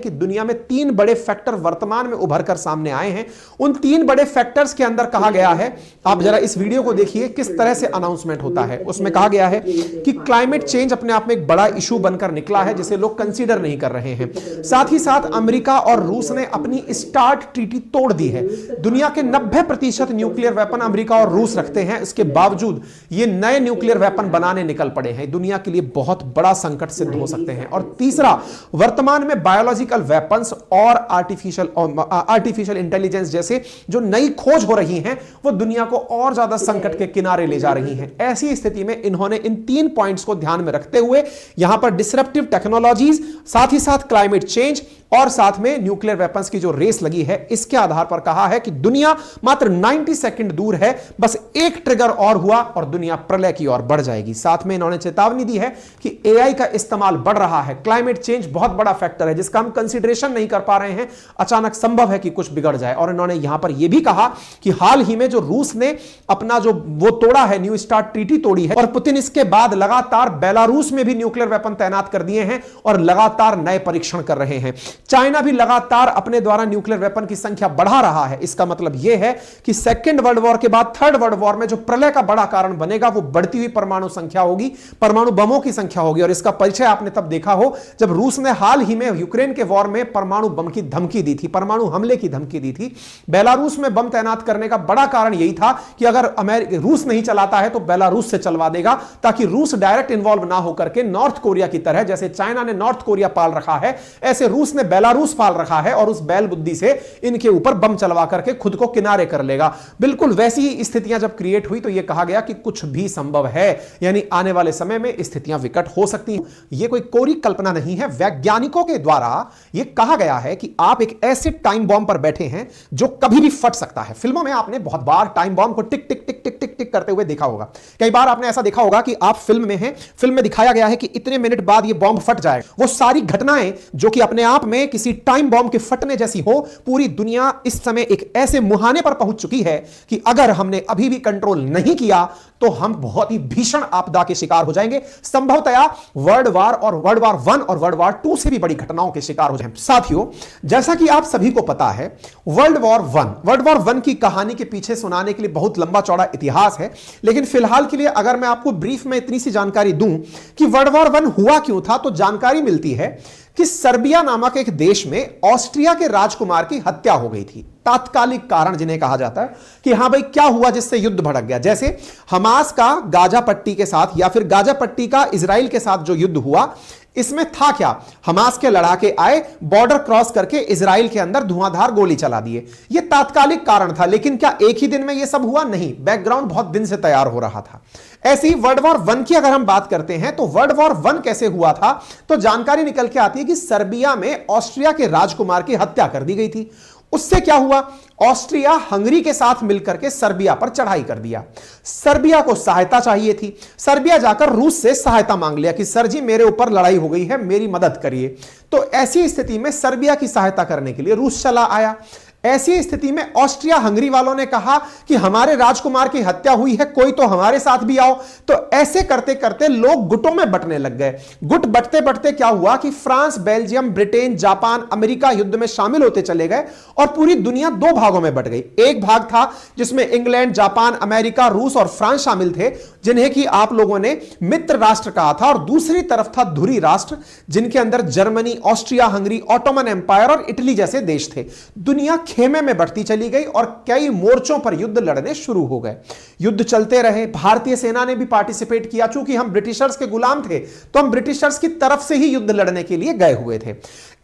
कि दुनिया में 3 बड़े फैक्टर वर्तमान में उभर कर सामने आए हैं। उन 3 बड़े फैक्टर्स के अंदर कहा गया है, आप जरा इस वीडियो को देखिए किस तरह से अनाउंसमेंट होता है। उसमें कहा गया है कि क्लाइमेट चेंज अपने आप में एक बड़ा इशू बनकर निकला है जिसे लोग कंसीडर नहीं कर रहे हैं। साथ ही साथ अमेरिका और रूस ने अपनी स्टार्ट ट्रीटी तोड़ दी है। दुनिया के 90% न्यूक्लियर वेपन अमेरिका और रूस रखते हैं, इसके बावजूद ये नए न्यूक्लियर वेपन बनाने निकल पड़े हैं। दुनिया के लिए बहुत बड़ा संकट सिद्ध हो सकते हैं। और तीसरा, वर्तमान में बायोलॉजिकल वेपन्स और आर्टिफिशियल इंटेलिजेंस जैसे जो नई खोज हो रही हैं वो दुनिया को और ज्यादा संकट के किनारे ले जा रही हैं। ऐसी स्थिति में इन्होंने इन 3 पॉइंट्स को ध्यान में रखते हुए यहां पर डिसरप्टिव टेक्नोलॉजीज, साथ ही साथ क्लाइमेट चेंज और साथ में न्यूक्लियर वेपन्स की जो रेस लगी है, इसके आधार पर कहा है कि दुनिया मात्र 90 सेकंड दूर है, बस एक ट्रिगर और हुआ और दुनिया प्रलय की ओर बढ़ जाएगी। साथ में इन्होंने चेतावनी दी है कि एआई का इस्तेमाल बढ़ रहा है। क्लाइमेट चेंज बहुत बड़ा फैक्टर है जिसका हम कंसीडरेशन नहीं कर पा रहे हैं, अचानक संभव है कि कुछ बिगड़ जाए। और इन्होंने यहां पर यह भी कहा कि हाल ही में जो रूस ने अपना जो वो तोड़ा है, न्यू स्टार्ट ट्रीटी तोड़ी है, और पुतिन इसके बाद लगातार बेलारूस में भी न्यूक्लियर वेपन तैनात कर दिए हैं और लगातार नए परीक्षण कर रहे हैं। चाइना भी लगातार अपने द्वारा न्यूक्लियर वेपन की संख्या बढ़ा रहा है। इसका मतलब यह है कि सेकेंड वर्ल्ड वॉर के बाद थर्ड वर्ल्ड वॉर में जो प्रलय का बड़ा कारण बनेगा वो बढ़ती हुई परमाणु संख्या होगी, परमाणु बमों की संख्या होगी। और इसका परिचय आपने तब देखा हो जब रूस ने हाल ही में यूक्रेन के वॉर में परमाणु बम की धमकी दी थी, परमाणु हमले की धमकी दी थी। बेलारूस में बम तैनात करने का बड़ा कारण यही था कि अगर रूस नहीं चलाता है तो बेलारूस से चलवा देगा, ताकि रूस डायरेक्ट इन्वॉल्व ना होकर के नॉर्थ कोरिया की तरह, जैसे चाइना ने नॉर्थ कोरिया पाल रखा है, ऐसे रूस ने बेलारूस पाल रखा है और उस बैल बुद्धि से इनके ऊपर बम चलवा करके खुद को किनारे कर लेगा। बिल्कुल वैसी ही स्थितियां जब क्रिएट हुई तो यह कहा गया कि कुछ भी संभव है, यानी आने वाले समय में स्थितियां विकट हो सकती हैं। यह कोई कोरी कल्पना नहीं है, वैज्ञानिकों के द्वारा यह कहा गया है कि आप एक ऐसे टाइम बॉम्ब पर बैठे हैं जो कभी भी फट सकता है। फिल्मों में आपने बहुत बार टाइम बॉम्ब को टिक टिक टिक टिक टिक टिक करते हुए देखा होगा। कई बार आपने ऐसा देखा होगा कि आप फिल्म में हैं, फिल्म में दिखाया गया है कि इतने मिनट बाद यह बॉम्ब फट जाएगा। वो सारी घटनाएं जो कि अपने आप में किसी टाइम बॉम्ब के फटने जैसी हो, पूरी दुनिया इस समय एक ऐसे मुहाने पर पहुंच चुकी है कि अगर हमने अभी भी कंट्रोल नहीं किया तो हम बहुत ही भीषण आपदा के शिकार हो जाएंगे। संभवतया वर्ल्ड वार और वर्ल्ड वार 1 और वर्ल्ड वार 2 से भी बड़ी घटनाओं के शिकार हो जाएंगे। साथियों, जैसा कि आप सभी को पता है, वर्ल्ड वॉर 1 की कहानी के पीछे सुनाने के लिए बहुत लंबा चौड़ा इतिहास है, लेकिन फिलहाल के लिए अगर मैं आपको ब्रीफ में इतनी सी जानकारी दूं कि वर्ल्ड वॉर 1 हुआ क्यों था, तो जानकारी मिलती है कि सर्बिया नामक एक देश में ऑस्ट्रिया के राजकुमार की हत्या हो गई थी। तात्कालिक कारण जिन्हें कहा जाता है कि हां भाई क्या हुआ जिससे युद्ध भड़क गया। जैसे हमास का गाजा पट्टी के साथ या फिर गाजा पट्टी का इजराइल के साथ जो युद्ध हुआ, इसमें था क्या, हमास के लड़ाके आए, बॉर्डर क्रॉस करके इजराइल के अंदर धुआंधार गोली चला दिए। यह तात्कालिक कारण था, लेकिन क्या एक ही दिन में यह सब हुआ? नहीं, बैकग्राउंड बहुत दिन से तैयार हो रहा था। ऐसी वर्ल्ड वॉर 1 की अगर हम बात करते हैं तो वर्ल्ड वॉर 1 कैसे हुआ था, तो जानकारी निकल के आती है कि सर्बिया में ऑस्ट्रिया के राजकुमार की हत्या कर दी गई थी। उससे क्या हुआ, ऑस्ट्रिया हंगरी के साथ मिलकर के सर्बिया पर चढ़ाई कर दिया। सर्बिया को सहायता चाहिए थी, सर्बिया जाकर रूस से सहायता मांग लिया कि सर जी मेरे ऊपर लड़ाई हो गई है, मेरी मदद करिए। तो ऐसी स्थिति में सर्बिया की सहायता करने के लिए रूस चला आया। ऐसी स्थिति में ऑस्ट्रिया हंगरी वालों ने कहा कि हमारे राजकुमार की हत्या हुई है, कोई तो हमारे साथ भी आओ। तो ऐसे करते करते लोग गुटों में बंटने लग गए। गुट बंटते बंटते क्या हुआ कि France, Belgium, Britain, Japan, America युद्ध में शामिल होते चले गए और पूरी दुनिया 2 भागों में बंट गई। एक भाग था जिसमें इंग्लैंड, जापान, अमेरिका, रूस और फ्रांस शामिल थे, जिन्हें कि आप लोगों ने मित्र राष्ट्र कहा था, और दूसरी तरफ था धुरी राष्ट्र, जिनके अंदर Germany, Austria Hungary, Ottoman Empire और इटली जैसे देश थे। दुनिया खेमे में बढ़ती चली गई और कई मोर्चों पर युद्ध लड़ने शुरू हो गए। युद्ध चलते रहे, भारतीय सेना ने भी पार्टिसिपेट किया। चूंकि हम ब्रिटिशर्स के गुलाम थे तो हम ब्रिटिशर्स की तरफ से ही युद्ध लड़ने के लिए गए हुए थे।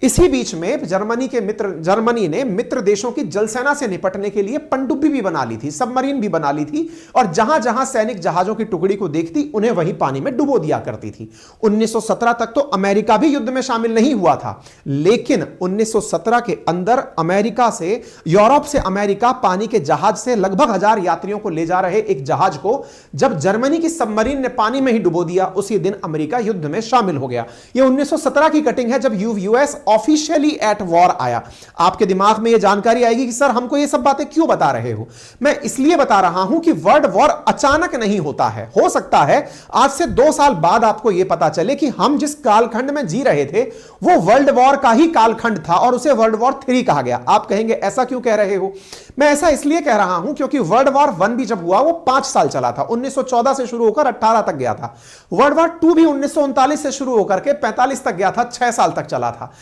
इसी बीच में जर्मनी ने मित्र देशों की जलसेना से निपटने के लिए पनडुब्बी भी बना ली थी, सबमरीन भी बना ली थी, और जहां जहां सैनिक जहाजों की टुकड़ी को देखती उन्हें वहीं पानी में डुबो दिया करती थी। 1917 तक तो अमेरिका भी युद्ध में शामिल नहीं हुआ था, लेकिन 1917 के अंदर अमेरिका से, यूरोप से अमेरिका पानी के जहाज से लगभग 1000 यात्रियों को ले जा रहे एक जहाज को जब जर्मनी की सबमरीन ने पानी में ही डुबो दिया, उसी दिन अमेरिका युद्ध में शामिल हो गया। यह 1917 की कटिंग है जब यूएस ऑफिशियली एट वॉर आया। आपके दिमाग में यह जानकारी आएगी कि सर हमको ये सब बातें क्यों बता रहे हो। मैं इसलिए बता रहा हूं कि वर्ल्ड वॉर अचानक नहीं होता है। हो सकता है आज से 2 साल बाद आपको यह पता चले कि हम जिस कालखंड में जी रहे थे वो वर्ल्ड वॉर का ही कालखंड था और उसे वर्ल्ड वॉर 3 कहा गया। आप कहेंगे ऐसा क्यों कह रहे हो? मैं ऐसा इसलिए कह रहा हूं क्योंकि वर्ल्ड वॉर 1 भी जब हुआ वो 5 साल चला था, 1914 से शुरू होकर 18 तक गया था। वर्ल्ड वॉर 2 भी 1939 से शुरू होकर के 45 तक गया था, 6 साल तक चला था।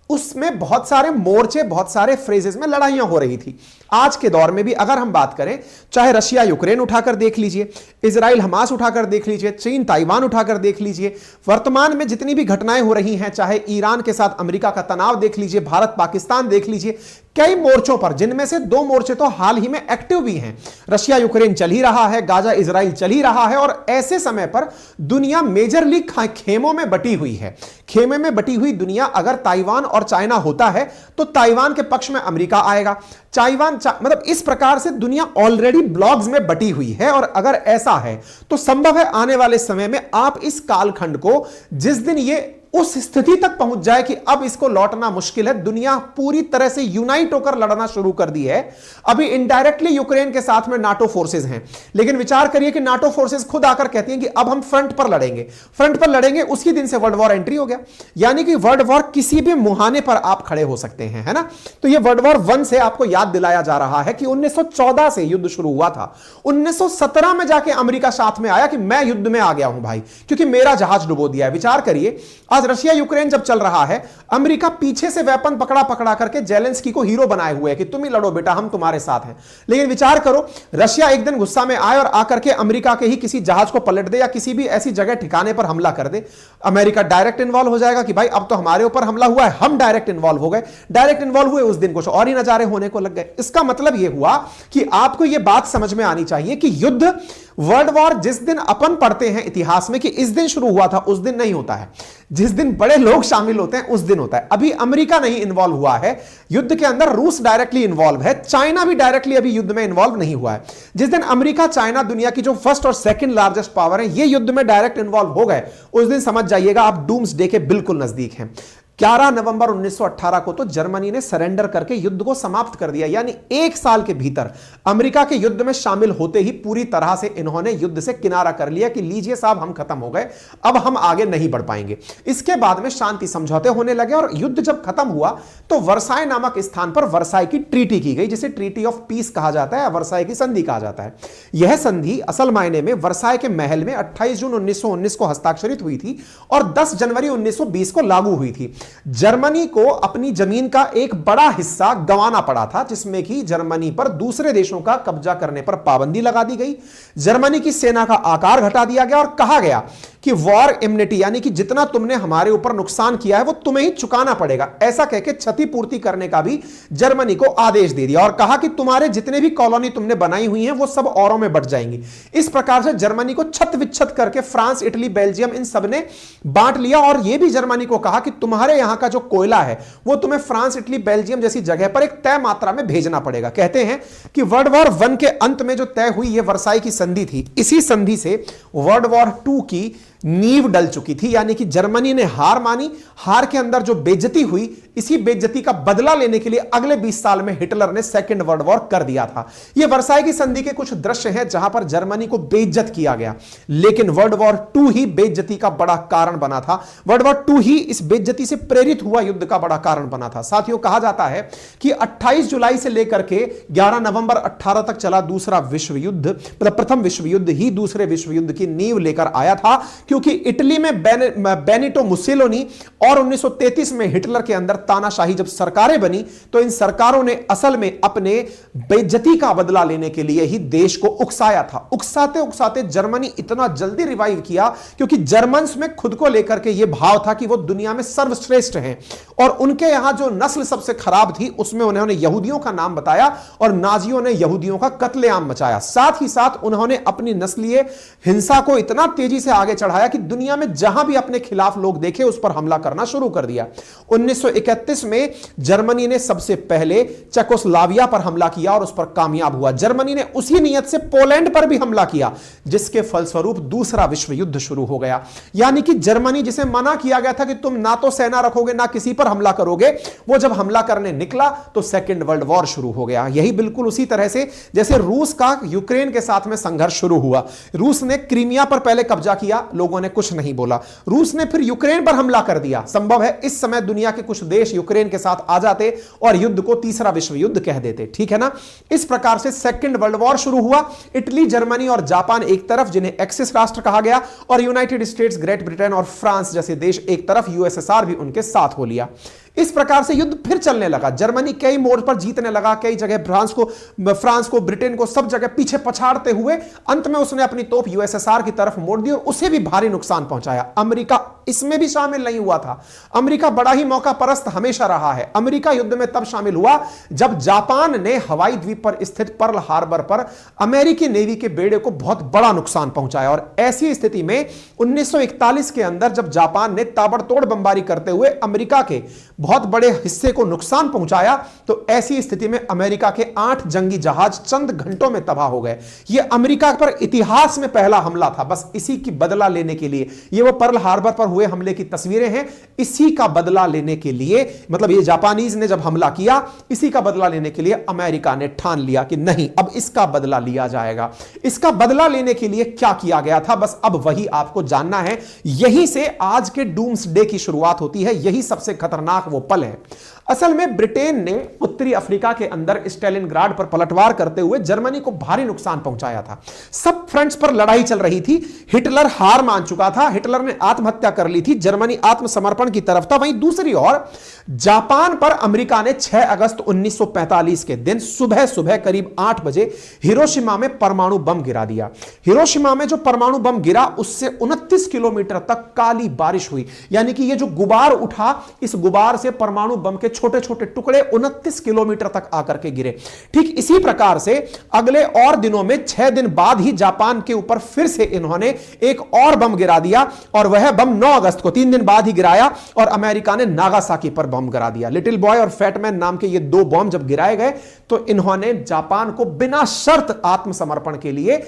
उसमें बहुत सारे मोर्चे, बहुत सारे फ्रेजेस में लड़ाइयां हो रही थी। आज के दौर में भी अगर हम बात करें, चाहे रशिया यूक्रेन उठाकर देख लीजिए, इजराइल हमास उठाकर देख लीजिए, चीन ताइवान उठाकर देख लीजिए, वर्तमान में जितनी भी घटनाएं हो रही हैं, चाहे ईरान के साथ अमेरिका का तनाव देख लीजिए, भारत पाकिस्तान देख लीजिए, कई मोर्चों पर, जिनमें से 2 मोर्चे तो हाल ही में एक्टिव भी हैं। रशिया यूक्रेन चल ही रहा है, गाजा इजराइल चल ही रहा है, और ऐसे समय पर दुनिया मेजरली खेमों में बटी हुई है। खेमे में बटी हुई दुनिया, अगर ताइवान और चाइना होता है तो ताइवान के पक्ष में अमेरिका आएगा, मतलब इस प्रकार से दुनिया ऑलरेडी ब्लॉक्स में बटी हुई है। और अगर ऐसा है तो संभव है आने वाले समय में आप इस कालखंड को, जिस दिन ये उस स्थिति तक पहुंच जाए कि अब इसको लौटना मुश्किल है, दुनिया पूरी तरह से यूनाइट होकर लड़ना शुरू कर दी है। अभी इनडायरेक्टली यूक्रेन के साथ में नाटो फोर्सेस हैं, लेकिन विचार करिए कि नाटो फोर्सेस खुद आकर कहती हैं कि अब हम फ्रंट पर लड़ेंगे, फ्रंट पर लड़ेंगे, उसी दिन से वर्ल्ड वॉर एंट्री हो गया। यानी कि वर्ल्ड वॉर किसी भी मुहाने पर आप खड़े हो सकते हैं, है ना। तो ये वर्ल्ड वॉर 1 से आपको याद दिलाया जा रहा है कि 1914 से युद्ध शुरू हुआ था, 1917 में जाके अमेरिका साथ में आया कि मैं युद्ध में आ गया हूं भाई, क्योंकि मेरा जहाज डुबो दिया है। विचार करिए, आज रशिया यूक्रेन जब चल रहा है, अमेरिका पीछे से वेपन पकड़ा पकड़ा करके जेलेंस्की को हीरो बनाए हुए है कि तुम ही लड़ो बेटा, हम तुम्हारे साथ हैं। लेकिन विचार करो, रशिया एक दिन गुस्सा में आए और आकर के अमेरिका के ही किसी जहाज को पलट दे या किसी भी ऐसी जगह ठिकाने पर हमला कर दे, अमेरिका डायरेक्ट इन्वॉल्व हो जाएगा कि भाई अब तो हमारे ऊपर हमला हुआ है, हम डायरेक्ट इन्वॉल्व हो गए। डायरेक्ट इन्वॉल्व हुए, उस दिन कुछ और ही नजारे होने को लग गए। इसका मतलब यह हुआ कि आपको यह बात समझ में आनी चाहिए कि युद्ध, वर्ल्ड वॉर जिस दिन अपन पढ़ते हैं इतिहास में कि इस दिन शुरू हुआ था, उस दिन नहीं होता है। जिस दिन बड़े लोग शामिल होते हैं उस दिन होता है। अभी अमेरिका नहीं इन्वॉल्व हुआ है युद्ध के अंदर, रूस डायरेक्टली इन्वॉल्व है, चाइना भी डायरेक्टली अभी युद्ध में इन्वॉल्व नहीं हुआ है। जिस दिन अमेरिका चाइना दुनिया की जो फर्स्ट और सेकंड लार्जेस्ट पावर है, ये युद्ध में डायरेक्ट इन्वॉल्व हो गए, उस दिन समझ जाइएगा आप डूम्स डे के बिल्कुल नजदीक हैं। 11 नवंबर 1918 को तो जर्मनी ने सरेंडर करके युद्ध को समाप्त कर दिया। यानी 1 साल के भीतर अमेरिका के युद्ध में शामिल होते ही पूरी तरह से इन्होंने युद्ध से किनारा कर लिया कि लीजिए साहब, हम खत्म हो गए, अब हम आगे नहीं बढ़ पाएंगे। इसके बाद में शांति समझौते होने लगे और युद्ध जब खत्म हुआ तो वर्साई नामक स्थान पर वर्साई की ट्रीटी की गई, जिसे ट्रीटी ऑफ पीस कहा जाता है, वर्साई की संधि कहा जाता है। यह संधि असल मायने में वर्साई के महल में 28 जून 1919 को हस्ताक्षरित हुई थी और 10 जनवरी 1920 को लागू हुई थी। जर्मनी को अपनी जमीन का एक बड़ा हिस्सा गंवाना पड़ा था, जिसमें कि जर्मनी पर दूसरे देशों का कब्जा करने पर पाबंदी लगा दी गई, जर्मनी की सेना का आकार घटा दिया गया और कहा गया कि वॉर इम्यूनिटी, यानी कि जितना तुमने हमारे ऊपर नुकसान किया है वो तुम्हें ही चुकाना पड़ेगा, ऐसा कहकर क्षतिपूर्ति करने का भी जर्मनी को आदेश दे दिया और कहा कि तुम्हारे जितने भी कॉलोनी तुमने बनाई हुई हैं वो सब औरों में बट जाएंगी। इस प्रकार से जर्मनी को छत विच्छत करके फ्रांस, इटली, बेल्जियम इन सब ने बांट लिया और यह भी जर्मनी को कहा कि तुम्हारे यहां का जो कोयला है वो तुम्हें फ्रांस, इटली, बेल्जियम जैसी जगह पर एक तय मात्रा में भेजना पड़ेगा। कहते हैं कि वर्ल्ड वॉर 1 के अंत में जो तय हुई ये वर्साई की संधि थी, इसी संधि से वर्ल्ड वॉर 2 की नींव डल चुकी थी। यानी कि जर्मनी ने हार मानी, हार के अंदर जो बेइज्जती हुई, इसी बेइज्जती का बदला लेने के लिए अगले 20 साल में हिटलर ने सेकंड वर्ल्ड वॉर कर दिया था। यह वर्साई की संधि के कुछ दृश्य हैं जहां पर जर्मनी को बेइज्जत किया गया, लेकिन वर्ल्ड वॉर 2 ही बेइज्जती का बड़ा कारण बना था। वर्ल्ड वॉर 2 ही इस बेइज्जती से प्रेरित हुआ युद्ध का बड़ा कारण बना था। साथियों, कहा जाता है कि 28 जुलाई से लेकर के 11 नवंबर 18 तक चला दूसरा विश्व युद्ध, मतलब प्रथम विश्व युद्ध ही दूसरे विश्व युद्ध की नींव लेकर आया था, क्योंकि इटली में बेनिटो मुसोलिनी और 1933 में हिटलर के अंदर तानाशाही जब सरकारें बनी तो इन सरकारों ने असल में अपने बेइज्जती का बदला लेने के लिए ही देश को उकसाया था। उकसाते उकसाते जर्मनी इतना जल्दी रिवाइव किया क्योंकि जर्मन्स में खुद को लेकर के यह भाव था कि वो दुनिया में सर्वश्रेष्ठ हैं और उनके यहां जो नस्ल सबसे खराब थी उसमें उन्होंने यहूदियों का नाम बताया और नाजियों ने यहूदियों का कत्लेआम मचाया। साथ ही साथ उन्होंने अपनी नस्लीय हिंसा को इतना तेजी से आगे चढ़ाया बढ़ाया कि दुनिया में जहां भी अपने खिलाफ लोग देखे उस पर हमला करना शुरू कर दिया। 1931 में जर्मनी ने सबसे पहले चेकोस्लोवाकिया पर हमला किया और उस पर कामयाब हुआ। जर्मनी ने उसी नियत से पोलैंड पर भी हमला किया, जिसके फलस्वरूप दूसरा विश्व युद्ध शुरू हो गया। यानी कि जर्मनी, जिसे मना किया गया था कि तुम ना तो सेना रखोगे ना किसी पर हमला करोगे, वो जब हमला करने निकला तो सेकेंड वर्ल्ड वॉर शुरू हो गया। यही बिल्कुल उसी तरह से जैसे रूस का यूक्रेन के साथ में संघर्ष शुरू हुआ। रूस ने क्रीमिया पर पहले कब्जा किया, लोगों ने कुछ नहीं बोला। रूस ने फिर यूक्रेन पर हमला कर दिया। संभव है इस समय दुनिया के कुछ देश यूक्रेन के साथ आ जाते और युद्ध को तीसरा विश्व युद्ध कह देते, ठीक है ना। इस प्रकार से सेकेंड वर्ल्ड वॉर शुरू हुआ। इटली, जर्मनी और जापान एक तरफ, जिन्हें एक्सिस राष्ट्र कहा गया, और यूनाइटेड स्टेट्स, ग्रेट ब्रिटेन और फ्रांस जैसे देश एक तरफ, यूएसएसआर भी उनके साथ हो लिया। इस प्रकार से युद्ध फिर चलने लगा। जर्मनी कई मोड़ पर जीतने लगा, कई जगह फ्रांस को, ब्रिटेन को, सब जगह पीछे पछाड़ते हुए अंत में उसने अपनी तोप यूएसएसआर की तरफ मोड़ दी और उसे भी भारी नुकसान पहुंचाया। अमेरिका इसमें भी शामिल नहीं हुआ था। अमेरिका बड़ा ही मौका परस्त हमेशा रहा है। अमेरिका युद्ध में तब शामिल हुआ जब जापान ने हवाई द्वीप पर स्थित पर्ल हार्बर पर अमेरिकी नेवी के बेड़े को बहुत बड़ा नुकसान पहुंचाया। और ऐसी स्थिति में 1941 के अंदर जब जापान ने ताबड़तोड़ बमबारी करते हुए अमेरिका के बहुत बड़े हिस्से को नुकसान पहुंचाया, तो ऐसी स्थिति में अमेरिका के 8 जंगी जहाज चंद घंटों में तबाह हो गए। यह अमेरिका पर इतिहास में पहला हमला था, बस इसी की बदला लेने के लिए। यह वो पर्ल हार्बर पर हुए हमले की तस्वीरें हैं। इसी का बदला लेने के लिए, मतलब ये जापानीज ने जब हमला किया, इसी का बदला लेने के लिए अमेरिका ने ठान लिया कि नहीं, अब इसका बदला लिया जाएगा। इसका बदला लेने के लिए क्या किया गया था, बस अब वही आपको जानना है। यहीं से आज के डूम्सडे की शुरुआत होती है। यही सबसे खतरनाक वो पल है। असल में ब्रिटेन ने उत्तरी अफ्रीका के अंदर स्टेलिनग्राड पर पलटवार करते हुए जर्मनी को भारी नुकसान पहुंचाया था। सब फ्रंट्स पर लड़ाई चल रही थी। हिटलर हार मान चुका था, हिटलर ने आत्महत्या कर ली थी, जर्मनी आत्मसमर्पण की तरफ था। वहीं दूसरी ओर जापान पर अमेरिका ने 6 अगस्त 1945 के दिन सुबह सुबह करीब 8 बजे हिरोशिमा में परमाणु बम गिरा दिया। हिरोशिमा में जो परमाणु बम गिरा, उससे 29 किलोमीटर तक काली बारिश हुई। यानी कि ये जो गुबार उठा, इस गुबार से परमाणु बम के छोटे छोटे टुकड़े 29 किलोमीटर तक आकर के गिरे। ठीक इसी प्रकार से अगले और दिनों में 6 दिन बाद ही जापान के ऊपर फिर से इन्होंने एक और बम गिरा दिया, और वह बम 9 अगस्त को 3 दिन बाद ही गिराया, और अमेरिका ने नागासाकी पर बम गिरा दिया। लिटिल बॉय और फैटमैन नाम के ये 2 बम जब गिराए गए, तो इन्होंने जापान को बिना शर्त आत्मसमर्पण के लिए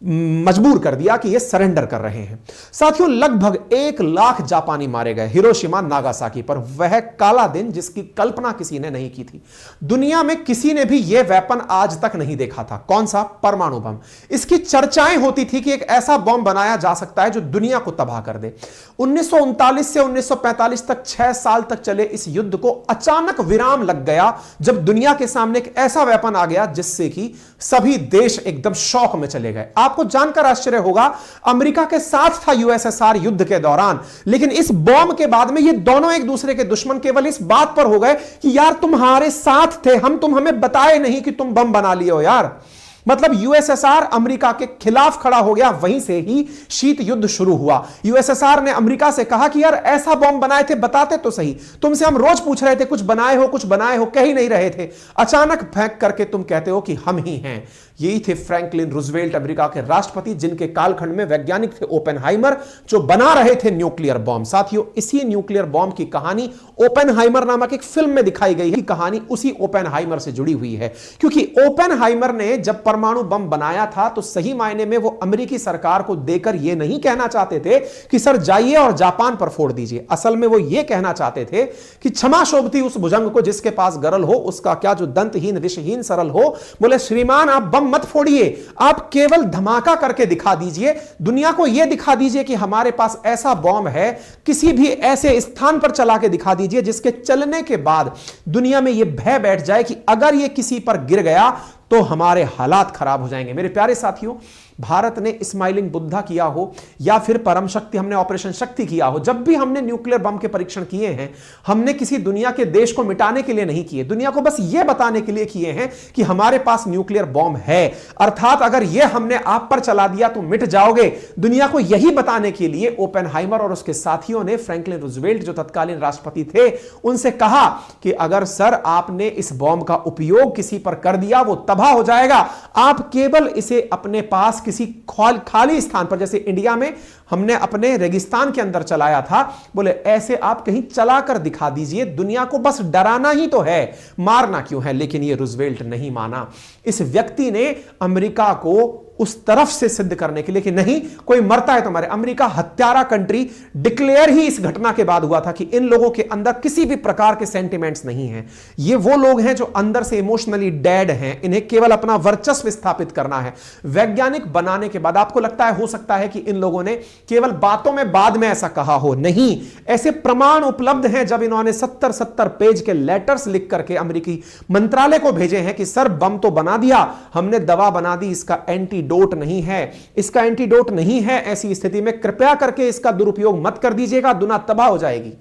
मजबूर कर दिया कि ये सरेंडर कर रहे हैं। साथियों, लगभग 1 लाख जापानी मारे गए हिरोशिमा नागासाकी पर। वह काला दिन जिसकी कल्पना किसी ने नहीं की थी। दुनिया में किसी ने भी यह वेपन आज तक नहीं देखा था। कौन सा? परमाणु बम। इसकी चर्चाएं होती थी कि एक ऐसा बम बनाया जा सकता है जो दुनिया को तबाह कर दे। 1939 से 1945 तक 6 साल तक चले इस युद्ध को अचानक विराम लग गया जब दुनिया के सामने एक ऐसा वेपन आ गया जिससे कि सभी देश एकदम शौक में चले गए। आपको जानकर आश्चर्य होगा, अमेरिका के साथ था यूएसएसआर युद्ध के दौरान, लेकिन इस बॉम्ब के बाद में ये दोनों एक दूसरे के दुश्मन केवल इस बात पर हो गए कि यार तुम्हारे साथ थे हम, तुम हमें बताए नहीं कि तुम बम बना लिए हो यार। मतलब यूएसएसआर अमेरिका के खिलाफ खड़ा हो गया। वहीं से ही शीत युद्ध शुरू हुआ। यूएसएसआर ने अमेरिका से कहा कि यार ऐसा बम बनाए थे, बताते तो सही, तुमसे हम रोज पूछ रहे थे कुछ बनाए हो, कुछ बनाए हो, कह ही नहीं रहे थे, अचानक फेंक करके तुम कहते हो कि हम ही हैं। यही थे फ्रैंकलिन रूजवेल्ट, अमेरिका के राष्ट्रपति, जिनके कालखंड में वैज्ञानिक थे ओपेनहाइमर, जो बना रहे थे न्यूक्लियर बॉम्ब। साथियों, इसी न्यूक्लियर बॉम्ब की कहानी ओपेनहाइमर नामक एक फिल्म में दिखाई गई है। कहानी उसी ओपेनहाइमर से जुड़ी हुई है, क्योंकि ओपेनहाइमर ने जब परमाणु बम बनाया था तो सही मायने में वो अमेरिकी सरकार को देकर ये नहीं कहना चाहते थे कि सर जाइए और जापान पर फोड़ दीजिए। असल में वो ये कहना चाहते थे कि क्षमा शोभती उस भुजंग को जिसके पास गरल हो, उसका क्या जो दंतहीन विषहीन सरल हो। बोले श्रीमान आप बम मत फोड़िए, आप केवल धमाका करके दिखा दीजिए, दुनिया को यह दिखा दीजिए कि हमारे पास ऐसा बॉम्ब है। किसी भी ऐसे स्थान पर चला के दिखा दीजिए जिसके चलने के बाद दुनिया में यह भय बैठ जाए कि अगर यह किसी पर गिर गया तो हमारे हालात खराब हो जाएंगे। मेरे प्यारे साथियों, भारत ने स्माइलिंग बुद्धा किया हो या फिर परम शक्ति, हमने ऑपरेशन शक्ति किया हो, जब भी हमने न्यूक्लियर बम के परीक्षण किए हैं, हमने किसी दुनिया के देश को मिटाने के लिए नहीं किए, दुनिया को बस यह बताने के लिए किए हैं कि हमारे पास न्यूक्लियर बम है, अर्थात अगर यह हमने आप पर चला दिया तो मिट जाओगे। दुनिया को यही बताने के लिए ओपेनहाइमर और उसके साथियों ने फ्रैंकलिन रूजवेल्ट जो तत्कालीन राष्ट्रपति थे उनसे कहा कि अगर सर आपने इस बॉम्ब का उपयोग किसी पर कर दिया वो तबाह हो जाएगा, आप केवल इसे अपने पास किसी खाली स्थान पर, जैसे इंडिया में हमने अपने रेगिस्तान के अंदर चलाया था, बोले ऐसे आप कहीं चलाकर दिखा दीजिए, दुनिया को बस डराना ही तो है, मारना क्यों है। लेकिन ये रूजवेल्ट नहीं माना। इस व्यक्ति ने अमेरिका को उस तरफ से सिद्ध करने के लिए कि नहीं, कोई मरता है तो हमारे, अमेरिका हत्यारा कंट्री डिक्लेयर ही इस घटना के बाद हुआ था कि इन लोगों के अंदर किसी भी प्रकार के सेंटिमेंट्स नहीं हैं। ये वो लोग हैं जो अंदर से इमोशनली डेड हैं, इन्हें केवल अपना वर्चस्व स्थापित करना है। वैज्ञानिक बनाने के बाद आपको लगता है, हो सकता है कि इन लोगों ने केवल बातों में बाद में ऐसा कहा हो, नहीं, ऐसे प्रमाण उपलब्ध हैं जब इन्होंने 70 पेज के लेटर्स लिख करके अमेरिकी मंत्रालय को भेजे हैं कि सर बम तो बना दिया हमने, दवा बना दी, इसका एंटीडोट नहीं है, इसका एंटीडोट नहीं है, ऐसी स्थिति में कृपया करके इसका दुरुपयोग मत कर दीजिएगा, दुनिया तबाह हो जाएगी।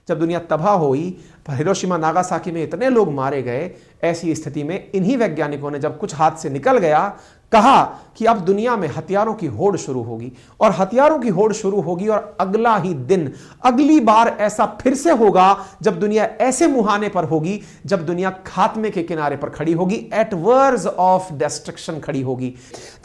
जब दुनिया तबाह हुई, हिरोशिमा नागासाकी में इतने लोग मारे गए, ऐसी स्थिति में इन्हीं वैज्ञानिकों ने जब कुछ हाथ से निकल गया, कहा कि अब दुनिया में हथियारों की होड़ शुरू होगी, और हथियारों की होड़ शुरू होगी, और अगला ही दिन, अगली बार ऐसा फिर से होगा जब दुनिया ऐसे मुहाने पर होगी, जब दुनिया खात्मे के किनारे पर खड़ी होगी, एट वर्ज ऑफ डिस्ट्रक्शन खड़ी होगी।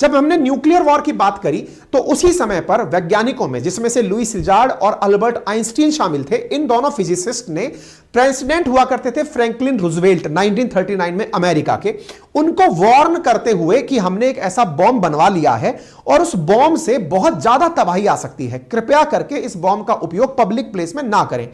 जब हमने न्यूक्लियर वॉर की बात करी तो उसी समय पर वैज्ञानिकों में, जिसमें से लुईस रिचार्ड और अल्बर्ट आइंस्टीन शामिल थे, इन दोनों फिजिसिस्ट ने, प्रेसिडेंट हुआ करते थे फ्रैंकलिन रूजवेल्ट 1939 में अमेरिका के, उनको वार्न करते हुए कि हमने एक ऐसा बॉम्ब बनवा लिया है और उस बॉम्ब से बहुत ज्यादा तबाही आ सकती है, कृपया करके इस बॉम्ब का उपयोग पब्लिक प्लेस में ना करें।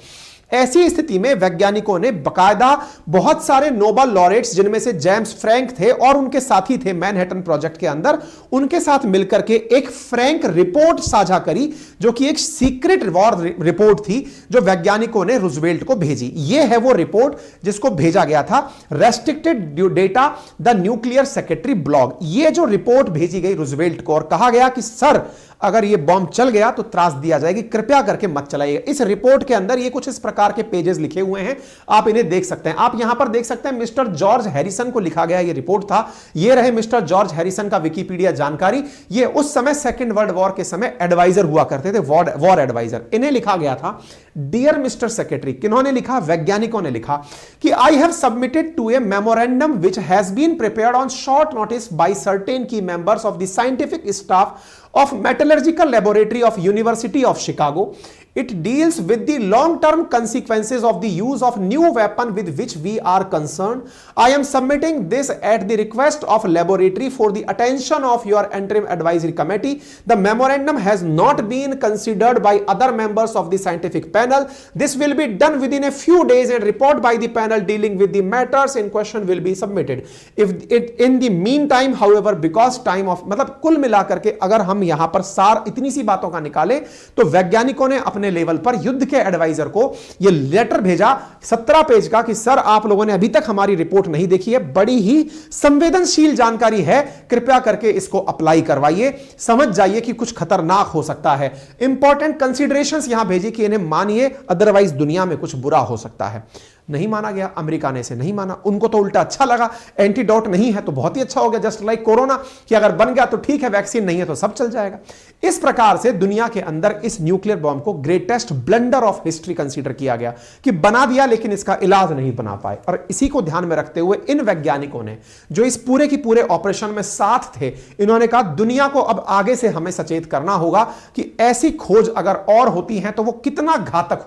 ऐसी स्थिति में वैज्ञानिकों ने बकायदा बहुत सारे नोबेल लॉरेट्स, जिनमें से जेम्स फ्रैंक थे और उनके साथी थे मैनहट्टन प्रोजेक्ट के अंदर, उनके साथ मिलकर के एक फ्रैंक रिपोर्ट साझा करी, जो कि एक सीक्रेट वॉर रिपोर्ट थी, जो वैज्ञानिकों ने रूजवेल्ट को भेजी। यह है वो रिपोर्ट जिसको भेजा गया था, restricted data the nuclear secretary blog. यह जो रिपोर्ट भेजी गई रूजवेल्ट को, और कहा गया कि सर अगर ये बॉम्ब चल गया तो त्रास दिया जाएगी, कृपया करके मत चलाइएगा। इस रिपोर्ट के अंदर ये कुछ इस प्रकार के पेजेस लिखे हुए हैं, आप इन्हें देख सकते हैं। आप यहां पर देख सकते हैं मिस्टर जॉर्ज हैरिसन को लिखा गया ये रिपोर्ट था। ये रहे मिस्टर जॉर्ज हैरिसन का विकिपीडिया जानकारी। ये उस समय सेकेंड वर्ल्ड वॉर के समय एडवाइजर हुआ करते थे, वॉर एडवाइजर। इन्हें लिखा गया था, डियर मिस्टर सेक्रेटरी। किन्होंने लिखा? वैज्ञानिकों ने लिखा कि I have submitted to a memorandum which has been prepared on short notice by certain की members of the scientific staff of Metallurgical Laboratory of University of Chicago. It deals with the long-term consequences of the use of new weapon with which we are concerned. I am submitting this at the request of laboratory for the attention of your interim advisory committee. The memorandum has not been considered by other members of the scientific panel. This will be done within a few days and report by the panel dealing with the matters in question will be submitted. If it in the meantime, however, because time of, मतलब कुल मिलाकर के अगर हम यहां पर सार इतनी सी बातों का निकाले तो वैज्ञानिकों ने अपने लेवल पर युद्ध के एडवाइजर को यह लेटर भेजा 17 पेज का कि सर आप लोगों ने अभी तक हमारी रिपोर्ट नहीं देखी है, बड़ी ही संवेदनशील जानकारी है, कृपया करके इसको अप्लाई करवाइए, समझ जाइए कि कुछ खतरनाक हो सकता है। इंपॉर्टेंट कंसीडरेशंस यहां भेजी कि इन्हें मानिए, अदरवाइज दुनिया में कुछ बुरा हो सकता है। नहीं माना गया, अमेरिका ने इसे नहीं माना, उनको तो उल्टा अच्छा लगा, एंटीडोट नहीं है तो बहुत ही अच्छा हो गया, जस्ट लाइक कोरोना कि अगर बन गया तो ठीक है, वैक्सीन नहीं है तो सब चल जाएगा। इस प्रकार से दुनिया के अंदर इस न्यूक्लियर बॉम्ब को greatest blunder of history consider किया गया कि बना दिया लेकिन इसका इलाज नहीं बना पाए। और इसी को ध्यान में रखते हुए इन वैज्ञानिकों ने जो इस पूरे की पूरे ऑपरेशन में साथ थे, इन्होंने कहा दुनिया को अब आगे से हमें सचेत करना होगा कि ऐसी खोज अगर और होती है तो वो कितना घातक होंगी।